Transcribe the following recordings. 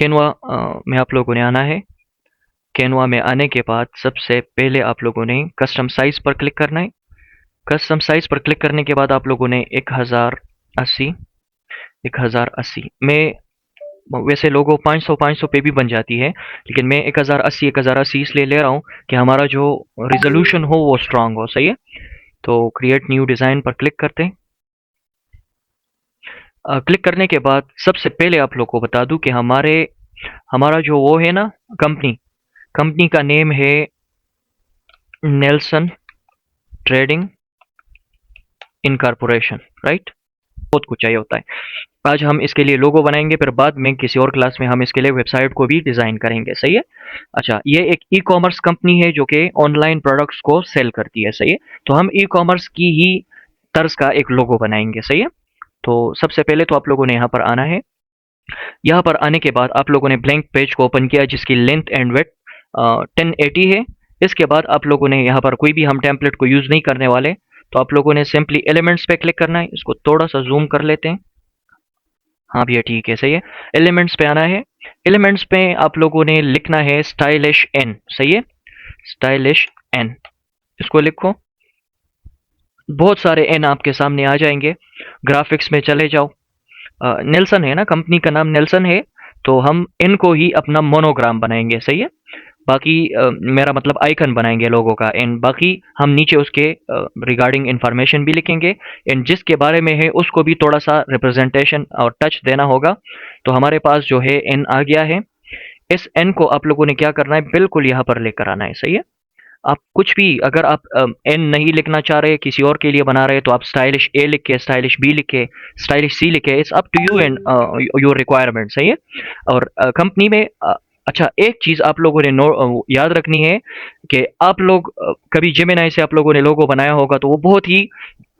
Canva में आप लोगों ने आना है। कैनवा में आने के बाद सबसे पहले आप लोगों ने कस्टम साइज़ पर क्लिक करना है। कस्टम साइज़ पर क्लिक करने के बाद आप लोगों ने 1080 1080 में वैसे लोगो 500 पे भी बन जाती है, लेकिन मैं 1080 इसलिए ले रहा हूँ कि हमारा जो रिजोल्यूशन हो वो स्ट्रांग हो। सही है। तो क्रिएट न्यू डिज़ाइन पर क्लिक करते हैं। क्लिक करने के बाद सबसे पहले आप लोग को बता दूं कि हमारा जो वो है ना, कंपनी कंपनी का नेम है नेल्सन ट्रेडिंग इनकॉर्पोरेशन, राइट। बहुत कुछ चाहिए होता है। आज हम इसके लिए लोगो बनाएंगे, फिर बाद में किसी और क्लास में हम इसके लिए वेबसाइट को भी डिज़ाइन करेंगे। सही है। अच्छा, ये एक ई कॉमर्स कंपनी है जो कि ऑनलाइन प्रोडक्ट्स को सेल करती है। सही है। तो हम ई कॉमर्स की ही तर्ज का एक लोगो बनाएंगे। सही है। तो सबसे पहले तो आप लोगों ने यहाँ पर आना है। यहाँ पर आने के बाद आप लोगों ने ब्लैंक पेज को ओपन किया जिसकी लेंथ एंड विड्थ 1080 है। इसके बाद आप लोगों ने यहाँ पर कोई भी हम टेम्पलेट को यूज़ नहीं करने वाले, तो आप लोगों ने सिंपली एलिमेंट्स पे क्लिक करना है। इसको थोड़ा सा जूम कर लेते हैं। हाँ भैया, ठीक है, सही है। एलिमेंट्स पे आना है। एलिमेंट्स पे आप लोगों ने लिखना है स्टाइलिश एन। सही है। स्टाइलिश एन, इसको लिखो। बहुत सारे एन आपके सामने आ जाएंगे। ग्राफिक्स में चले जाओ। नेल्सन है ना, कंपनी का नाम नेल्सन है, तो हम इनको ही अपना मोनोग्राम बनाएंगे। सही है। बाकी मेरा मतलब आइकन बनाएंगे लोगों का, एंड बाकी हम नीचे उसके रिगार्डिंग इंफॉर्मेशन भी लिखेंगे, एंड जिसके बारे में है उसको भी थोड़ा सा रिप्रेजेंटेशन और टच देना होगा। तो हमारे पास जो है एन आ गया है। इस एन को आप लोगों ने क्या करना है, बिल्कुल यहाँ पर लेकर आना है। सही है। आप कुछ भी, अगर आप एन नहीं लिखना चाह रहे, किसी और के लिए बना रहे, तो आप स्टाइलिश ए लिख के, स्टाइलिश बी लिख के, स्टाइलिश सी लिख के, it's up to you and your requirement. सही है। और कंपनी में अच्छा, एक चीज़ आप लोगों ने याद रखनी है कि आप लोग कभी जेमिनाई से आप लोगों ने लोगो बनाया होगा, तो वो बहुत ही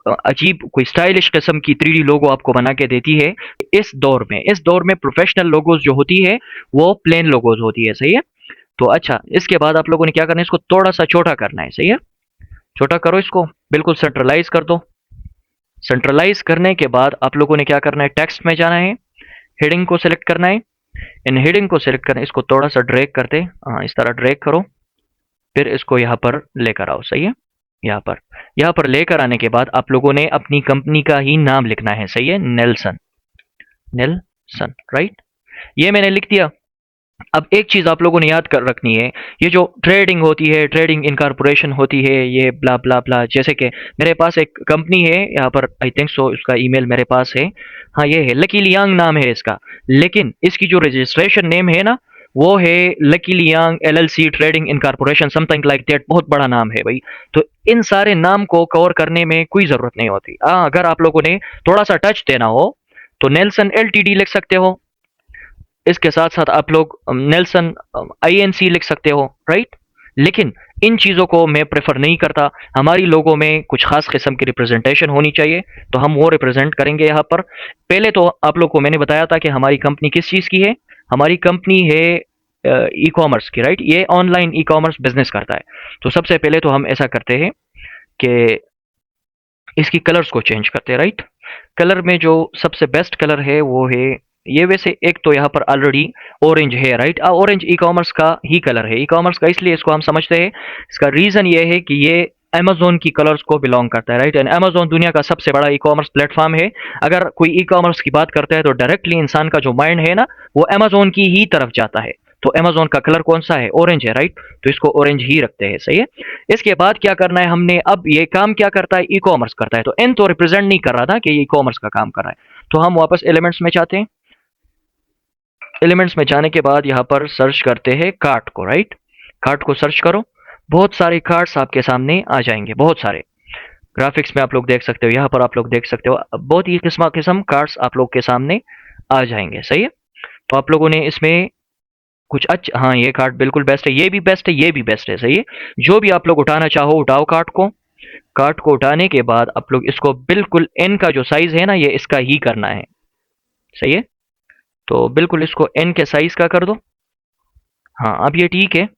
अजीब कोई स्टाइलिश किस्म की 3D लोगो आपको बना के देती है। इस दौर में प्रोफेशनल लोगोज जो होती है वो प्लेन लोगोज होती है। सही है। तो अच्छा, इसके बाद आप लोगों ने क्या करना है, इसको थोड़ा सा छोटा करना है। सही है। छोटा करो इसको, बिल्कुल सेंट्रलाइज कर दो। सेंट्रलाइज करने के बाद आप लोगों ने क्या करना है, टेक्स्ट में जाना है, हेडिंग को सिलेक्ट करना है। इन हेडिंग को सिलेक्ट करना है, इसको थोड़ा सा ड्रैग करते, हाँ इस तरह ड्रैग करो। फिर इसको यहाँ पर लेकर आओ। सही है। यहाँ पर लेकर आने के बाद आप लोगों ने अपनी कंपनी का ही नाम लिखना है। सही है। Nelson, Nelson, right. ये मैंने लिख दिया। अब एक चीज़ आप लोगों ने याद कर रखनी है, ये जो ट्रेडिंग होती है, ट्रेडिंग इनकॉर्पोरेशन होती है, ये ब्ला ब्ला ब्ला, जैसे कि मेरे पास एक कंपनी है यहाँ पर, आई थिंक सो उसका ईमेल मेरे पास है। हाँ, ये है लकी लियांग नाम है इसका, लेकिन इसकी जो रजिस्ट्रेशन नेम है ना, वो है lucky Liang LLC trading incorporation, something like that. बहुत बड़ा नाम है भाई। तो इन सारे नाम को कवर करने में कोई ज़रूरत नहीं होती। हाँ, अगर आप लोगों ने थोड़ा सा टच देना हो तो नेल्सन एलटीडी लिख सकते हो। इसके साथ साथ आप लोग नेल्सन आईएनसी लिख सकते हो, राइट। लेकिन इन चीज़ों को मैं प्रेफर नहीं करता। हमारी लोगों में कुछ खास किस्म की रिप्रेजेंटेशन होनी चाहिए, तो हम वो रिप्रेजेंट करेंगे यहाँ पर। पहले तो आप लोग को मैंने बताया था कि हमारी कंपनी किस चीज़ की है। हमारी कंपनी है ई कॉमर्स की, राइट। ये ऑनलाइन ई कॉमर्स बिजनेस करता है। तो सबसे पहले तो हम ऐसा करते हैं कि इसकी कलर्स को चेंज करते हैं, राइट। कलर में जो सबसे बेस्ट कलर है वो है ये। वैसे एक तो यहाँ पर ऑलरेडी ऑरेंज है, राइट। ऑरेंज ई कॉमर्स का ही कलर है। ई कॉमर्स का इसलिए इसको हम समझते हैं, इसका रीज़न ये है कि ये अमेजोन की कलर्स को बिलोंग करता है, राइट। एंड अमेजोन दुनिया का सबसे बड़ा ई कॉमर्स प्लेटफॉर्म है। अगर कोई ई कॉमर्स की बात करता है तो डायरेक्टली इंसान का जो माइंड है ना, वो अमेजोन की ही तरफ जाता है। तो अमेजोन का कलर कौन सा है, ऑरेंज है, राइट। तो इसको ऑरेंज ही रखते हैं। सही है। इसके बाद क्या करना है हमने, अब ये काम क्या करता है, ई कॉमर्स करता है। तो एन तो रिप्रेजेंट नहीं कर रहा था कि ई कॉमर्स का काम कर रहा है। तो हम वापस एलिमेंट्स में जाते हैं। एलिमेंट्स में जाने के बाद यहाँ पर सर्च करते हैं कार्ट को, राइट। कार्ट को सर्च करो। बहुत सारे कार्ट्स आपके सामने आ जाएंगे, बहुत सारे। ग्राफिक्स में आप लोग देख सकते हो, यहाँ पर आप लोग देख सकते हो, बहुत ही किस्म किस्म कार्ड्स आप लोग के सामने आ जाएंगे। सही है। तो आप लोगों ने इसमें कुछ अच्छा, हाँ ये कार्ड बिल्कुल बेस्ट है, ये भी बेस्ट है, ये भी बेस्ट है। सही है। जो भी आप लोग उठाना चाहो उठाओ कार्ड को। कार्ड को उठाने के बाद आप लोग इसको बिल्कुल एन का जो साइज है ना, ये इसका ही करना है। सही है। तो बिल्कुल इसको एन के साइज का कर दो। हाँ, अब ये ठीक है।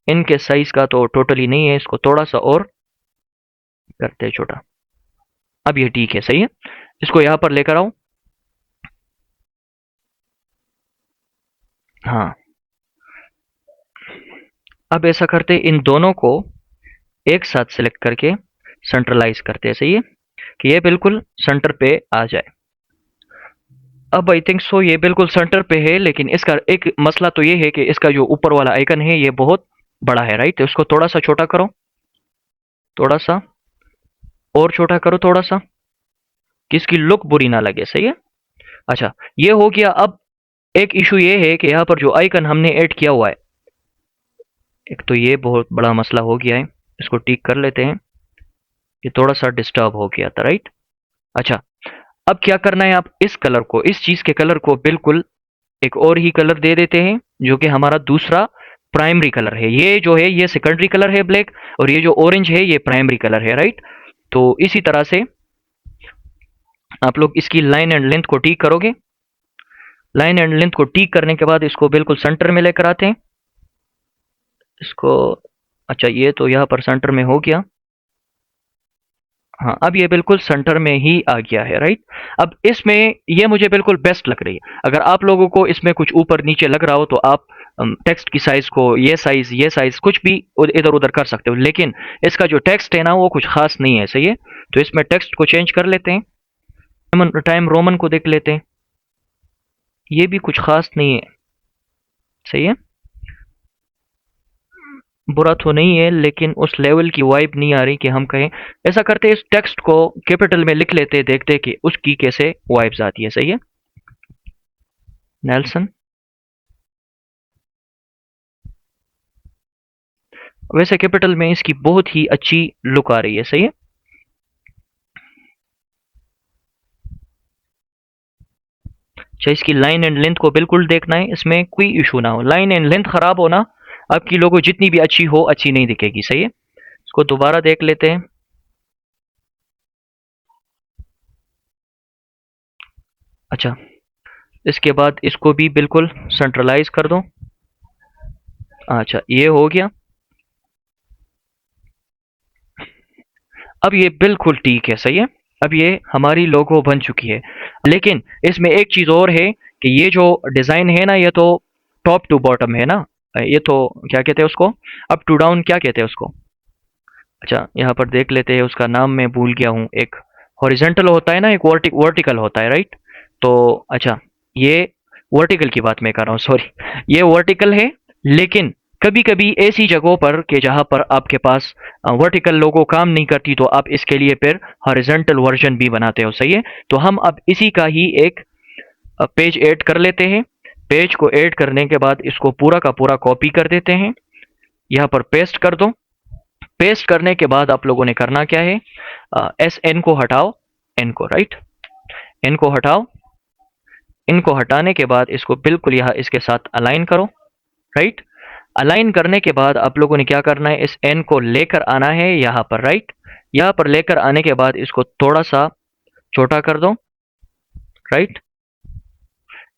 एन के साइज का तो टोटली नहीं है, इसको थोड़ा सा और करते हैं छोटा। अब ये ठीक है। सही है। इसको यहाँ पर लेकर आओ। हाँ, अब ऐसा करते इन दोनों को एक साथ सेलेक्ट करके सेंट्रलाइज करते हैं, सही है कि ये बिल्कुल सेंटर पे आ जाए। अब आई थिंक सो ये बिल्कुल सेंटर पे है, लेकिन इसका एक मसला तो ये है कि इसका जो ऊपर वाला आइकन है ये बहुत बड़ा है, राइट? तो इसको थोड़ा सा छोटा करो, थोड़ा सा और छोटा करो, थोड़ा सा, कि इसकी लुक बुरी ना लगे, सही है। अच्छा, ये हो गया। अब एक इशू ये है कि यहाँ पर जो आइकन हमने ऐड किया हुआ है, एक तो ये बहुत बड़ा मसला हो गया है, इसको ठीक कर लेते हैं। ये थोड़ा सा डिस्टर्ब हो गया था, राइट? अच्छा, अब क्या करना है, आप इस कलर को, इस चीज के कलर को बिल्कुल एक और ही कलर दे देते हैं, जो कि हमारा दूसरा प्राइमरी कलर है। ये जो है ये सेकेंडरी कलर है ब्लैक, और ये जो ऑरेंज है ये प्राइमरी कलर है, राइट? तो इसी तरह से आप लोग इसकी लाइन एंड लेंथ को ठीक करोगे। लाइन एंड लेंथ को ठीक करने के बाद इसको बिल्कुल सेंटर में लेकर आते हैं इसको। अच्छा, ये तो यहाँ पर सेंटर में हो गया। हाँ, अब ये बिल्कुल सेंटर में ही आ गया है, राइट? अब इसमें ये मुझे बिल्कुल बेस्ट लग रही है। अगर आप लोगों को इसमें कुछ ऊपर नीचे लग रहा हो तो आप टेक्स्ट की साइज को ये साइज कुछ भी इधर उधर कर सकते हो, लेकिन इसका जो टेक्स्ट है ना वो कुछ खास नहीं है, सही है। तो इसमें टेक्स्ट को चेंज कर लेते हैं, टाइम रोमन को देख लेते हैं, ये भी कुछ खास नहीं है, सही है। बुरा तो नहीं है, लेकिन उस लेवल की वाइब नहीं आ रही कि हम कहें। ऐसा करते इस टेक्स्ट को कैपिटल में लिख लेते, देखते कि उसकी कैसे वाइब्स आती है, सही है। नेल्सन, वैसे कैपिटल में इसकी बहुत ही अच्छी लुक आ रही है, सही है। अच्छा, इसकी लाइन एंड लेंथ को बिल्कुल देखना है, इसमें कोई इशू ना हो। लाइन एंड लेंथ खराब होना, आपकी लोगो जितनी भी अच्छी हो अच्छी नहीं दिखेगी, सही है। इसको दोबारा देख लेते हैं। अच्छा, इसके बाद इसको भी बिल्कुल सेंट्रलाइज कर दो। अच्छा, ये हो गया। अब ये बिल्कुल ठीक है, सही है। अब ये हमारी लोगो बन चुकी है, लेकिन इसमें एक चीज़ और है कि ये जो डिज़ाइन है ना, ये तो टॉप टू बॉटम है ना। ये तो क्या कहते हैं उसको, अप टू डाउन क्या कहते हैं उसको। अच्छा, यहाँ पर देख लेते हैं, उसका नाम मैं भूल गया हूँ। एक हॉरिजेंटल होता है ना, एक वर्टिकल होता है, राइट? तो अच्छा, ये वर्टिकल की बात मैं कर रहा हूँ, सॉरी। ये वर्टिकल है, लेकिन कभी कभी ऐसी जगहों पर कि जहाँ पर आपके पास वर्टिकल लोगो काम नहीं करती, तो आप इसके लिए फिर हॉरिजेंटल वर्जन भी बनाते हो, सही है। तो हम अब इसी का ही एक पेज ऐड कर लेते हैं। पेज को ऐड करने के बाद इसको पूरा का पूरा कॉपी कर देते हैं, यहाँ पर पेस्ट कर दो। पेस्ट करने के बाद आप लोगों ने करना क्या है, एस एन को हटाओ, एन को, राइट, एन को हटाओ। इनको हटाने के बाद इसको बिल्कुल यहाँ इसके साथ अलाइन करो, राइट। अलाइन करने के बाद आप लोगों ने क्या करना है, इस एन को लेकर आना है यहाँ पर, राइट। यहाँ पर लेकर आने के बाद इसको थोड़ा सा छोटा कर दो, राइट।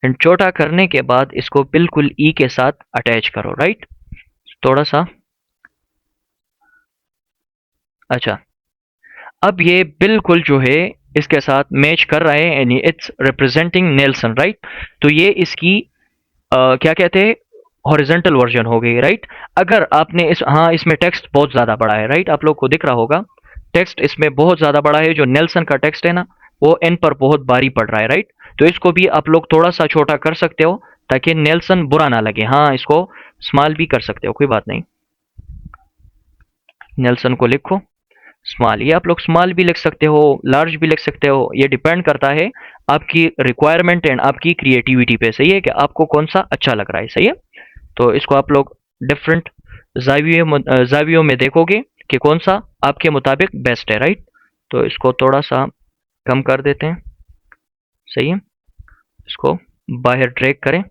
एंड छोटा करने के बाद इसको बिल्कुल ई के साथ अटैच करो, राइट, थोड़ा सा। अच्छा, अब ये बिल्कुल जो है इसके साथ मैच कर रहा है, यानी इट्स रिप्रेजेंटिंग नेल्सन, राइट। तो ये इसकी क्या कहते हैं, हॉरिजेंटल वर्जन हो गई, राइट। अगर आपने इस, हाँ, इसमें टेक्स्ट बहुत ज़्यादा बड़ा है, राइट, आप लोग को दिख रहा होगा टेक्स्ट इसमें बहुत ज़्यादा बड़ा है। जो नेल्सन का टेक्स्ट है ना, वो एन पर बहुत भारी पड़ रहा है, राइट। तो इसको भी आप लोग थोड़ा सा छोटा कर सकते हो, ताकि नेल्सन बुरा ना लगे। हाँ, इसको स्मॉल भी कर सकते हो, कोई बात नहीं। नेल्सन को लिखो स्मॉल, ये आप लोग स्मॉल भी लिख सकते हो, लार्ज भी लिख सकते हो, ये डिपेंड करता है आपकी रिक्वायरमेंट एंड आपकी क्रिएटिविटी पे, सही है, कि आपको कौन सा अच्छा लग रहा है, सही है। तो इसको आप लोग डिफरेंट जावियों में देखोगे कि कौन सा आपके मुताबिक बेस्ट है, राइट। तो इसको थोड़ा सा कम कर देते हैं, सही है। इसको बाहर ड्रैग करें,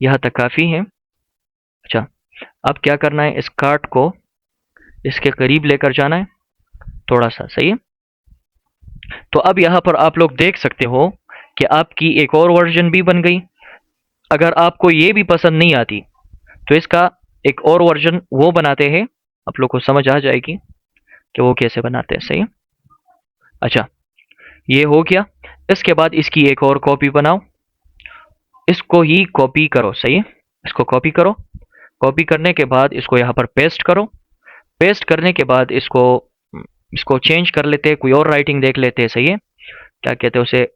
यहाँ तक काफ़ी है। अच्छा, अब क्या करना है, इस कार्ट को इसके करीब लेकर जाना है थोड़ा सा, सही है। तो अब यहाँ पर आप लोग देख सकते हो कि आपकी एक और वर्जन भी बन गई। अगर आपको ये भी पसंद नहीं आती तो इसका एक और वर्जन वो बनाते हैं, आप लोग को समझ आ जाएगी कि वो कैसे बनाते हैं, सही है। अच्छा, ये हो गया। इसके बाद इसकी एक और कॉपी बनाओ, इसको ही कॉपी करो, सही है। इसको कॉपी करो। कॉपी करने के बाद इसको यहाँ पर पेस्ट करो। पेस्ट करने के बाद इसको इसको चेंज कर लेते हैं, कोई और राइटिंग देख लेते हैं। सही है, क्या कहते हैं उसे,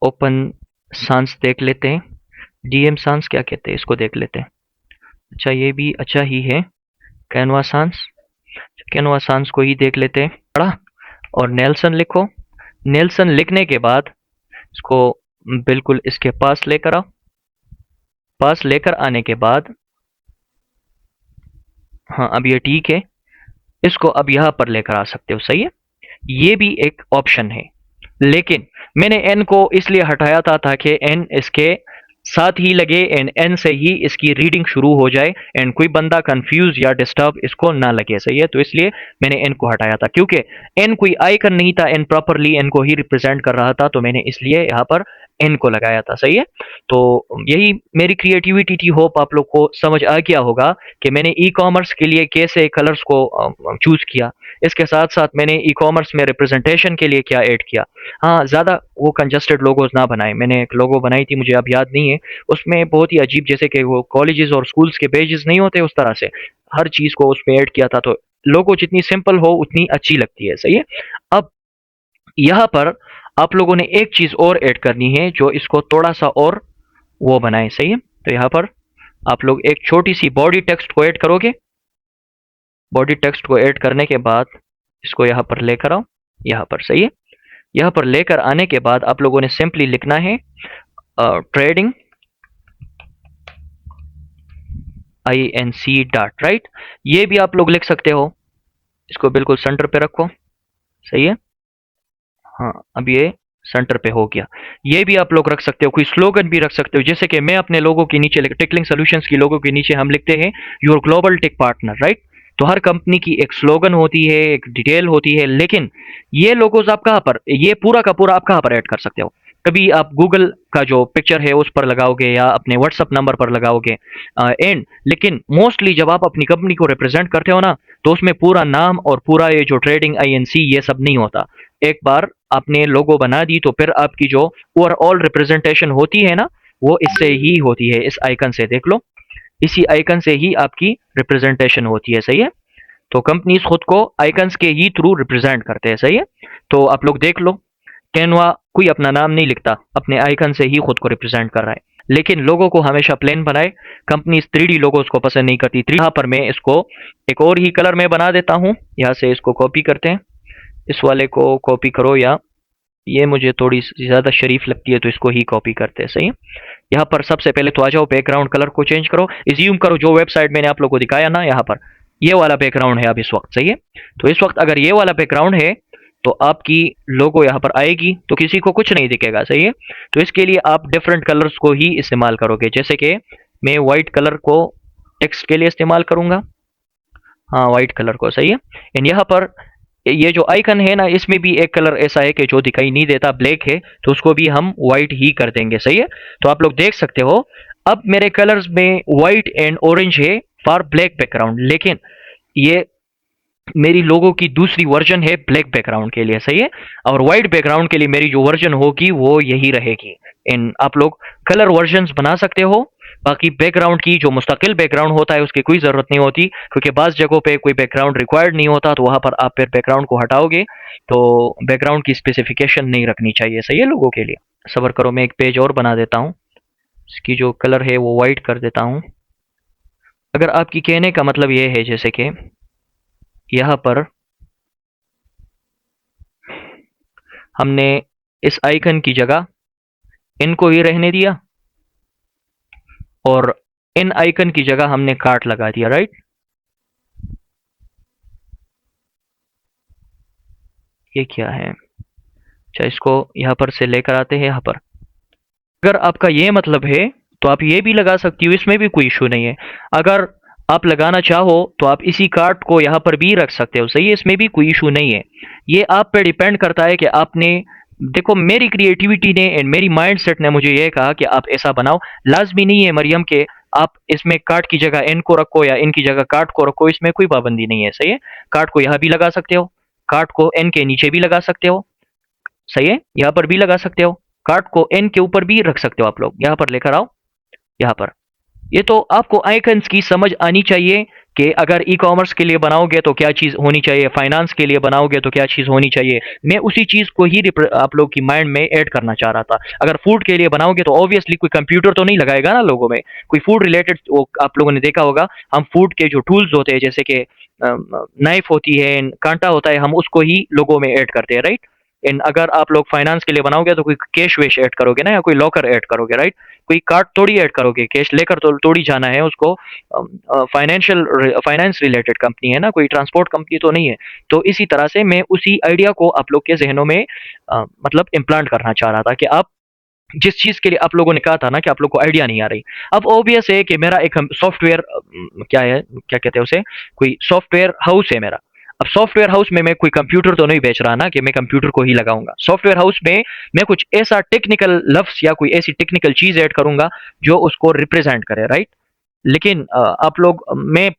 ओपन सांस देख लेते हैं, डीएम सांस क्या कहते हैं इसको देख लेते हैं। अच्छा, ये भी अच्छा ही है, कैनवा सांस। कैनवा सांस को ही देख लेते हैं, पढ़ा। और नेल्सन लिखो। नेल्सन लिखने के बाद इसको बिल्कुल इसके पास लेकर आओ। पास लेकर आने के बाद, हाँ अब ये ठीक है, इसको अब यहाँ पर लेकर आ सकते हो। सही है, ये भी एक ऑप्शन है। लेकिन मैंने एन को इसलिए हटाया था ताकि एन इसके साथ ही लगे एंड एन से ही इसकी रीडिंग शुरू हो जाए एंड कोई बंदा कंफ्यूज या डिस्टर्ब इसको ना लगे। सही है, तो इसलिए मैंने एन को हटाया था, क्योंकि एन कोई आइकन नहीं था, एन प्रॉपरली एन को ही रिप्रेजेंट कर रहा था, तो मैंने इसलिए यहाँ पर एन को लगाया था। सही है, तो यही मेरी क्रिएटिविटी थी। होप आप लोग को समझ आ गया होगा कि मैंने ई कॉमर्स के लिए कैसे कलर्स को चूज किया। इसके साथ साथ मैंने ई कॉमर्स में रिप्रेजेंटेशन के लिए क्या ऐड किया। हाँ, ज़्यादा वो कंजस्टेड लोगोज ना बनाए। मैंने एक लोगो बनाई थी, मुझे अब याद नहीं है, उसमें बहुत ही अजीब, जैसे कि वो कॉलेजेस और स्कूल्स के पेजेस नहीं होते उस तरह से हर चीज़ को उसमें ऐड किया था। तो लोगो जितनी सिंपल हो उतनी अच्छी लगती है। सही है, अब यहाँ पर आप लोगों ने एक चीज़ और ऐड करनी है जो इसको थोड़ा सा और वो बनाए। सही है, तो यहाँ पर आप लोग एक छोटी सी बॉडी टेक्स्ट को ऐड करोगे। बॉडी टेक्स्ट को ऐड करने के बाद इसको यहाँ पर लेकर आओ, यहाँ पर। सही है, यहाँ पर लेकर आने के बाद आप लोगों ने सिंपली लिखना है ट्रेडिंग INC डॉट, राइट। ये भी आप लोग लिख सकते हो, इसको बिल्कुल सेंटर पे रखो। सही है, हाँ अब ये सेंटर पे हो गया। ये भी आप लोग रख सकते हो, कोई स्लोगन भी रख सकते हो, जैसे कि मैं अपने लोगों के नीचे टेकलिंग सॉल्यूशंस की लोगों के नीचे हम लिखते हैं your global tech partner, right. तो हर कंपनी की एक स्लोगन होती है, एक डिटेल होती है, लेकिन ये लोगोज आप कहाँ पर, ये पूरा का पूरा आप कहाँ पर ऐड कर सकते हो। कभी आप गूगल का जो पिक्चर है उस पर लगाओगे या अपने व्हाट्सअप नंबर पर लगाओगे एंड, लेकिन मोस्टली जब आप अपनी कंपनी को रिप्रेजेंट करते हो ना, तो उसमें पूरा नाम और पूरा ये जो ट्रेडिंग INC ये सब नहीं होता। एक बार आपने लोगो बना दी तो फिर आपकी जो ओवरऑल रिप्रेजेंटेशन होती है ना, वो इससे ही होती है। इस आइकन से देख लो, इसी आइकन से ही आपकी रिप्रेजेंटेशन होती है। सही है, तो कंपनीज खुद को आइकन्स के ही थ्रू रिप्रेजेंट करते हैं। सही है, तो आप लोग देख लो, कैनवा कोई अपना नाम नहीं लिखता, अपने आइकन से ही खुद को रिप्रेजेंट कर रहा है। लेकिन लोगों को हमेशा प्लेन बनाए, कंपनी 3D लोगोस को पसंद नहीं करती। यहाँ पर मैं इसको एक और ही कलर में बना देता हूँ। यहाँ से इसको कॉपी करते हैं, इस वाले को कॉपी करो, या ये मुझे थोड़ी ज़्यादा शरीफ लगती है तो इसको ही कॉपी करते हैं। सही है, यहाँ पर सबसे पहले तो आ जाओ, बैकग्राउंड कलर को चेंज करो। इज्यूम करो जो वेबसाइट मैंने आप लोगों को दिखाया ना, यहाँ पर ये वाला बैकग्राउंड है अब इस वक्त। सही है, तो इस वक्त अगर ये वाला बैकग्राउंड है तो आपकी लोगो यहाँ पर आएगी तो किसी को कुछ नहीं दिखेगा। सही है, तो इसके लिए आप डिफरेंट कलर्स को ही इस्तेमाल करोगे, जैसे कि मैं वाइट कलर को टेक्स्ट के लिए इस्तेमाल करूंगा। हाँ, वाइट कलर को। सही है, एंड यहाँ पर ये जो आइकन है ना, इसमें भी एक कलर ऐसा है कि जो दिखाई नहीं देता, ब्लैक है, तो उसको भी हम वाइट ही कर देंगे। सही है, तो आप लोग देख सकते हो अब मेरे कलर्स में वाइट एंड ऑरेंज है फॉर ब्लैक बैकग्राउंड, लेकिन ये मेरी लोगो की दूसरी वर्जन है ब्लैक बैकग्राउंड के लिए। सही है, और वाइट बैकग्राउंड के लिए मेरी जो वर्जन होगी वो यही रहेगी। इन आप लोग कलर वर्जन्स बना सकते हो, बाकी बैकग्राउंड की जो मुस्तकिल बैकग्राउंड होता है उसकी कोई ज़रूरत नहीं होती, क्योंकि बाज़ जगहों पे कोई बैकग्राउंड रिक्वायर्ड नहीं होता, तो वहाँ पर आप फिर बैकग्राउंड को हटाओगे तो बैकग्राउंड की स्पेसिफिकेशन नहीं रखनी चाहिए। सही है, लोगों के लिए। सब्र करो, मैं एक पेज और बना देता हूँ, इसकी जो कलर है वो वाइट कर देता हूँ। अगर आपकी कहने का मतलब ये है जैसे कि यहाँ पर हमने इस आइकन की जगह इनको ही रहने दिया और इन आइकन की जगह हमने कार्ट लगा दिया, राइट। ये क्या है, अच्छा इसको यहाँ पर से लेकर आते हैं यहाँ पर। अगर आपका ये मतलब है तो आप ये भी लगा सकती हो, इसमें भी कोई इशू नहीं है। अगर आप लगाना चाहो तो आप इसी कार्ट को यहाँ पर भी रख सकते हो। सही है, इसमें भी कोई इशू नहीं है। ये आप पे डिपेंड करता है कि आपने, देखो मेरी क्रिएटिविटी ने एंड मेरी माइंड सेट ने मुझे ये कहा कि आप ऐसा बनाओ। लाजमी नहीं है मरियम के आप इसमें कार्ट की जगह एन को रखो या इन की जगह कार्ट को रखो, इसमें कोई पाबंदी नहीं है। सही है, कार्ट को यहाँ भी लगा सकते हो, कार्ट को एन के नीचे भी लगा सकते हो। सही है, यहाँ पर भी लगा सकते हो, कार्ट को एन के ऊपर भी रख सकते हो। आप लोग यहाँ पर लेकर आओ, यहाँ पर ये तो आपको आइकन्स की समझ आनी चाहिए कि अगर ई-कॉमर्स के लिए बनाओगे तो क्या चीज़ होनी चाहिए, फाइनेंस के लिए बनाओगे तो क्या चीज़ होनी चाहिए। मैं उसी चीज़ को ही आप लोग की माइंड में ऐड करना चाह रहा था। अगर फूड के लिए बनाओगे तो ऑब्वियसली कोई कंप्यूटर तो नहीं लगाएगा ना लोगों में। कोई फूड रिलेटेड वो आप लोगों ने देखा होगा, हम फूड के जो टूल्स होते हैं जैसे कि नाइफ होती है, काँटा होता है, हम उसको ही लोगो में ऐड करते हैं, राइट? एंड अगर आप लोग फाइनेंस के लिए बनाओगे तो कोई कैश वैश ऐड करोगे ना, या कोई लॉकर ऐड करोगे, राइट? कोई कार्ड थोड़ी ऐड करोगे, कैश लेकर तो थोड़ी जाना है उसको। फाइनेंस रिलेटेड कंपनी है ना, कोई ट्रांसपोर्ट कंपनी तो नहीं है। तो इसी तरह से मैं उसी आइडिया को आप लोग के जहनों में मतलब इम्प्लांट करना चाह रहा था कि आप जिस चीज के लिए आप लोगों ने कहा था ना कि आप लोग को आइडिया नहीं आ रही। अब ऑब्वियस है कि मेरा एक सॉफ्टवेयर क्या है, क्या कहते हैं उसे, कोई सॉफ्टवेयर हाउस है मेरा। अब सॉफ्टवेयर हाउस में मैं कोई कंप्यूटर तो नहीं बेच रहा ना कि मैं कंप्यूटर को ही लगाऊंगा। सॉफ्टवेयर हाउस में मैं कुछ ऐसा टेक्निकल लफ्स या कोई ऐसी टेक्निकल चीज ऐड करूंगा जो उसको रिप्रेजेंट करे, राइट? लेकिन आप लोग मैं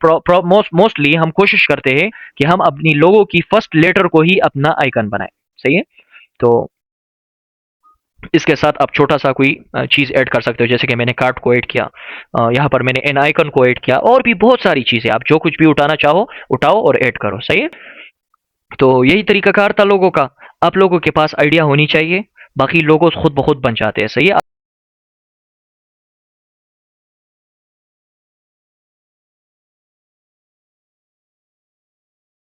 मोस्टली हम कोशिश करते हैं कि हम अपनी लोगों की फर्स्ट लेटर को ही अपना आइकन बनाए। सही है। तो इसके साथ आप छोटा-सा कोई चीज़ ऐड कर सकते हो, जैसे कि मैंने कार्ट को ऐड किया, यहाँ पर मैंने एन आइकन को ऐड किया, और भी बहुत सारी चीज़ें आप जो कुछ भी उठाना चाहो, उठाओ और ऐड करो, सही है? तो यही तरीकाकार था लोगों का। आप लोगों के पास आइडिया होनी चाहिए, बाकी लोगो खुद ब खुद बन जाते हैं, सही है?